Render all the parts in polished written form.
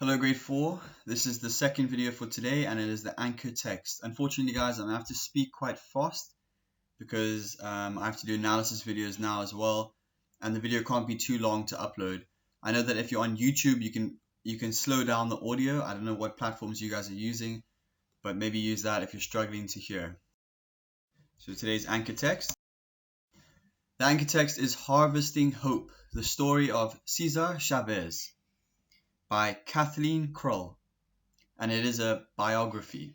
Hello grade 4, this is the second video for today and it is the anchor text. Unfortunately guys, I'm going to have to speak quite fast because I have to do analysis videos now as well, and the video can't be too long to upload. I know that if you're on YouTube you can slow down the audio. I don't know what platforms you guys are using, but maybe use that if you're struggling to hear. So today's anchor text. The anchor text is Harvesting Hope, the story of Cesar Chavez by Kathleen Krull, and it is a biography.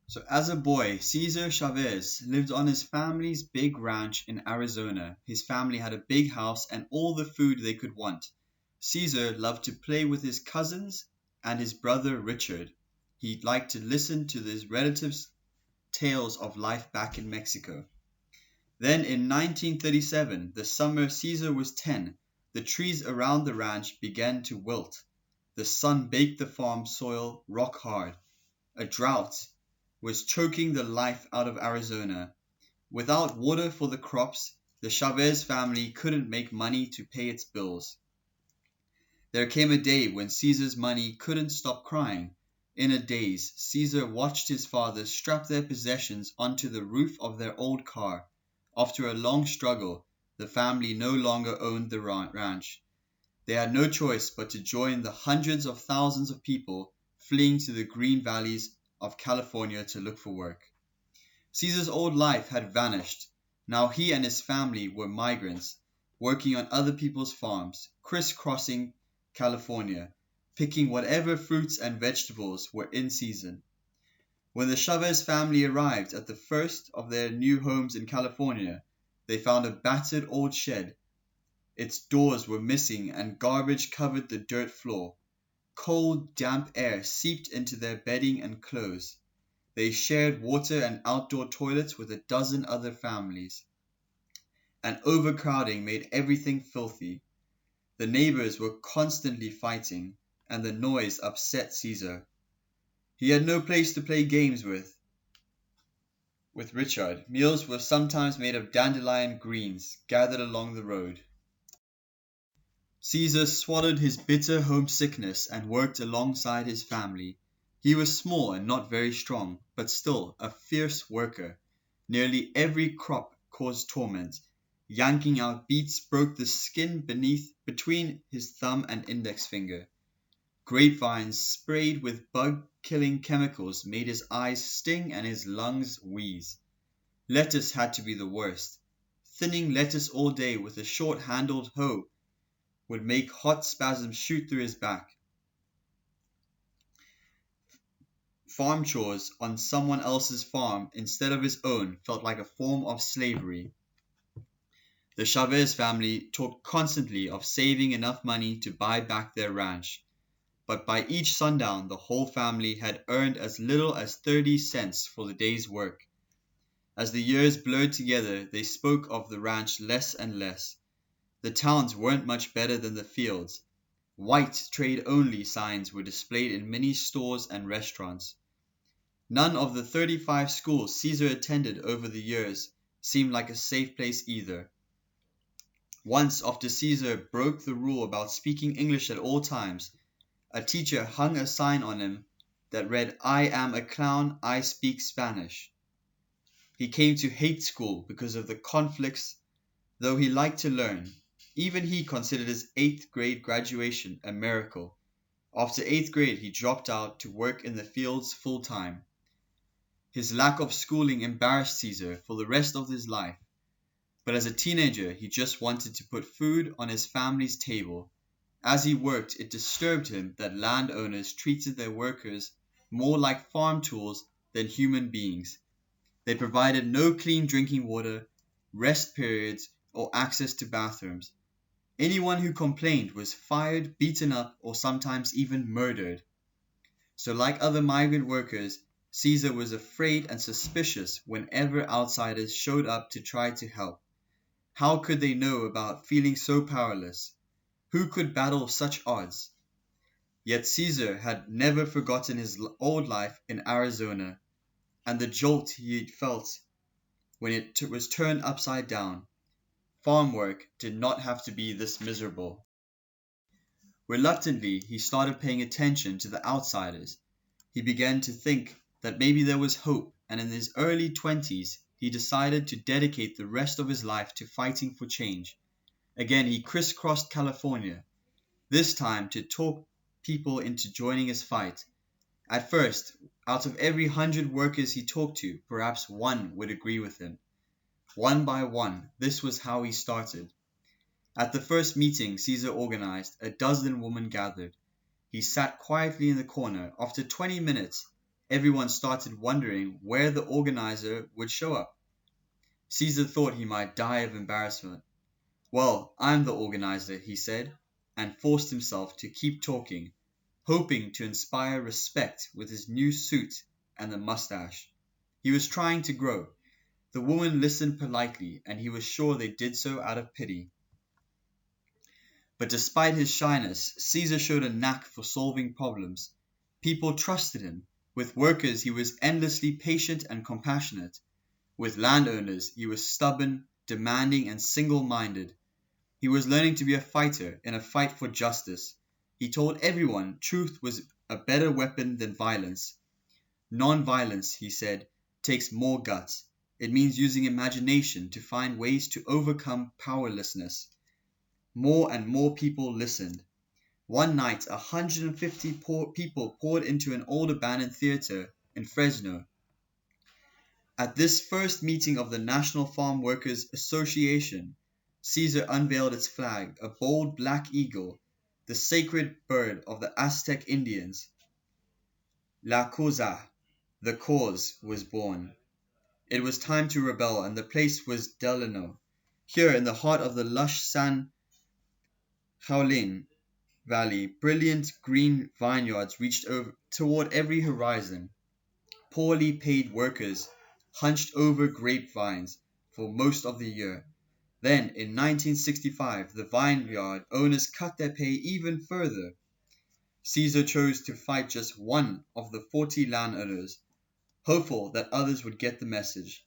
So as a boy, Cesar Chavez lived on his family's big ranch in Arizona. His family had a big house and all the food they could want. Cesar loved to play with his cousins and his brother Richard. He liked to listen to his relatives' tales of life back in Mexico. Then in 1937, the summer Cesar was 10, the trees around the ranch began to wilt. The sun baked the farm soil rock hard. A drought was choking the life out of Arizona. Without water for the crops, the Chavez family couldn't make money to pay its bills. There came a day when Cesar's money couldn't stop crying. In a daze, Cesar watched his father strap their possessions onto the roof of their old car. After a long struggle, the family no longer owned the ranch. They had no choice but to join the hundreds of thousands of people fleeing to the green valleys of California to look for work. Cesar's old life had vanished. Now he and his family were migrants, working on other people's farms, crisscrossing California, picking whatever fruits and vegetables were in season. When the Chavez family arrived at the first of their new homes in California, they found a battered old shed. Its doors were missing and garbage covered the dirt floor. Cold, damp air seeped into their bedding and clothes. They shared water and outdoor toilets with a dozen other families. And overcrowding made everything filthy. The neighbors were constantly fighting, and the noise upset Cesar. He had no place to play games with Richard. Meals were sometimes made of dandelion greens gathered along the road. Cesar swallowed his bitter homesickness and worked alongside his family. He was small and not very strong, but still a fierce worker. Nearly every crop caused torment. Yanking out beets broke the skin between his thumb and index finger. Grapevines sprayed with bug-killing chemicals made his eyes sting and his lungs wheeze. Lettuce had to be the worst. Thinning lettuce all day with a short-handled hoe would make hot spasms shoot through his back. Farm chores on someone else's farm instead of his own felt like a form of slavery. The Chavez family talked constantly of saving enough money to buy back their ranch, but by each sundown the whole family had earned as little as 30 cents for the day's work. As the years blurred together, they spoke of the ranch less and less. The towns weren't much better than the fields. White trade-only signs were displayed in many stores and restaurants. None of the 35 schools Cesar attended over the years seemed like a safe place either. Once, after Cesar broke the rule about speaking English at all times, a teacher hung a sign on him that read, "I am a clown, I speak Spanish." He came to hate school because of the conflicts, though he liked to learn. Even he considered his 8th grade graduation a miracle. After 8th grade, he dropped out to work in the fields full-time. His lack of schooling embarrassed Cesar for the rest of his life. But as a teenager, he just wanted to put food on his family's table. As he worked, it disturbed him that landowners treated their workers more like farm tools than human beings. They provided no clean drinking water, rest periods, or access to bathrooms. Anyone who complained was fired, beaten up, or sometimes even murdered. So like other migrant workers, Cesar was afraid and suspicious whenever outsiders showed up to try to help. How could they know about feeling so powerless? Who could battle such odds? Yet Cesar had never forgotten his old life in Arizona and the jolt he felt when it was turned upside down. Farm work did not have to be this miserable. Reluctantly, he started paying attention to the outsiders. He began to think that maybe there was hope, and in his early 20s, he decided to dedicate the rest of his life to fighting for change. Again, he crisscrossed California, this time to talk people into joining his fight. At first, out of every 100 workers he talked to, perhaps one would agree with him. One by one, this was how he started. At the first meeting Caesar organized, a dozen women gathered. He sat quietly in the corner. After 20 minutes, everyone started wondering where the organizer would show up. Caesar thought he might die of embarrassment. "Well, I'm the organizer," he said, and forced himself to keep talking, hoping to inspire respect with his new suit and the mustache. He was trying to grow. The women listened politely, and he was sure they did so out of pity. But despite his shyness, Caesar showed a knack for solving problems. People trusted him. With workers, he was endlessly patient and compassionate. With landowners, he was stubborn, demanding, and single-minded. He was learning to be a fighter in a fight for justice. He told everyone truth was a better weapon than violence. Non-violence, he said, takes more guts. It means using imagination to find ways to overcome powerlessness. More and more people listened. One night, 150 people poured into an old abandoned theater in Fresno. At this first meeting of the National Farm Workers Association, Caesar unveiled its flag, a bold black eagle, the sacred bird of the Aztec Indians. La Causa, the cause, was born. It was time to rebel, and the place was Delano. Here, in the heart of the lush San Joaquin Valley, brilliant green vineyards reached toward every horizon. Poorly paid workers hunched over grapevines for most of the year. Then, in 1965, the vineyard owners cut their pay even further. Caesar chose to fight just one of the 40 landowners, hopeful that others would get the message.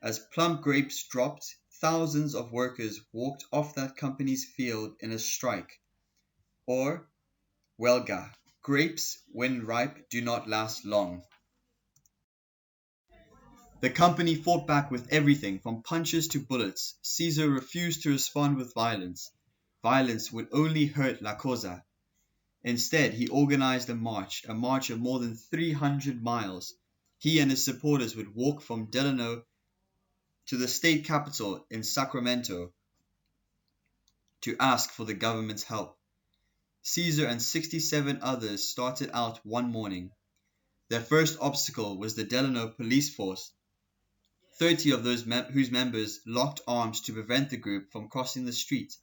As plum grapes dropped, thousands of workers walked off that company's field in a strike. Or, huelga. Grapes, when ripe, do not last long. The company fought back with everything from punches to bullets. Caesar refused to respond with violence. Violence would only hurt La Cosa. Instead, he organized a march of more than 300 miles. He and his supporters would walk from Delano to the state capital in Sacramento to ask for the government's help. Caesar and 67 others started out one morning. Their first obstacle was the Delano police force. 30 of those whose members locked arms to prevent the group from crossing the street.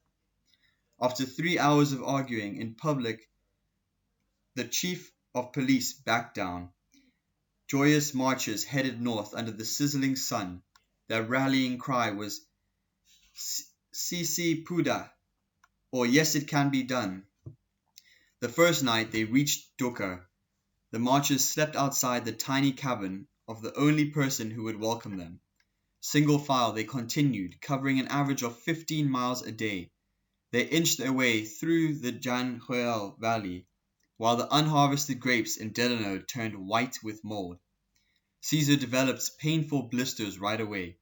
After 3 hours of arguing in public, the chief of police backed down. Joyous marchers headed north under the sizzling sun. Their rallying cry was "Si si puda," or "Yes, it can be done." The first night they reached Dokar. The marchers slept outside the tiny cabin of the only person who would welcome them. Single file they continued, covering an average of 15 miles a day. They inched their way through the San Joaquin Valley, while the unharvested grapes in Delano turned white with mold. Caesar developed painful blisters right away.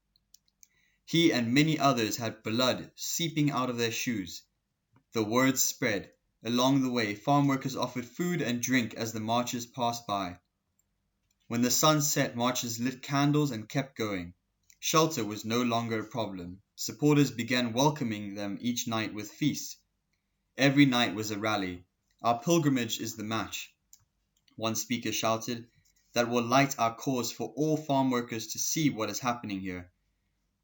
He and many others had blood seeping out of their shoes. The word spread. Along the way, farm workers offered food and drink as the marchers passed by. When the sun set, marchers lit candles and kept going. Shelter was no longer a problem. Supporters began welcoming them each night with feasts. Every night was a rally. "Our pilgrimage is the match," one speaker shouted, "that will light our cause for all farm workers to see what is happening here."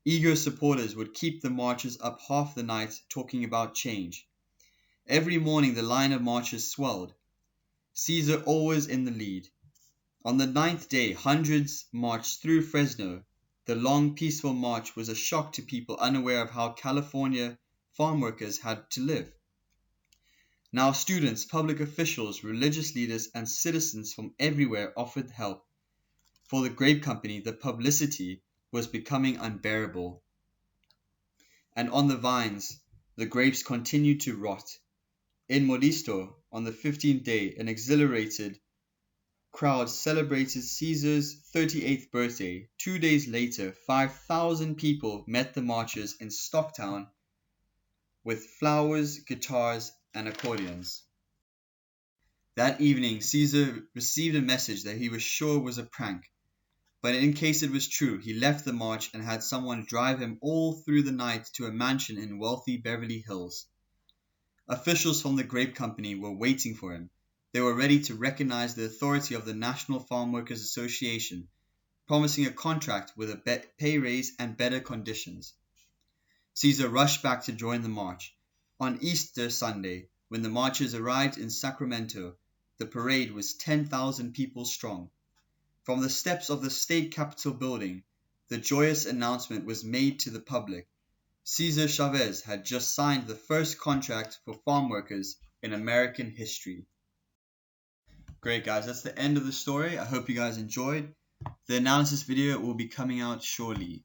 Eager supporters would keep the marchers up half the night talking about change. Every morning the line of marchers swelled, Caesar always in the lead. On the 9th day, hundreds marched through Fresno. The long, peaceful march was a shock to people unaware of how California farm workers had to live. Now students, public officials, religious leaders, and citizens from everywhere offered help. For the grape company, the publicity was becoming unbearable. And on the vines, the grapes continued to rot. In Modesto, on the 15th day, an exhilarated crowd celebrated Caesar's 38th birthday. 2 days later, 5,000 people met the marchers in Stocktown with flowers, guitars, and accordions. That evening, Caesar received a message that he was sure was a prank, but in case it was true, he left the march and had someone drive him all through the night to a mansion in wealthy Beverly Hills. Officials from the grape company were waiting for him. They were ready to recognize the authority of the National Farm Workers Association, promising a contract with a pay raise and better conditions. Caesar rushed back to join the march. On Easter Sunday, when the marchers arrived in Sacramento, the parade was 10,000 people strong. From the steps of the state capitol building, the joyous announcement was made to the public. Cesar Chavez had just signed the first contract for farm workers in American history. Great, guys, that's the end of the story. I hope you guys enjoyed. The analysis video will be coming out shortly.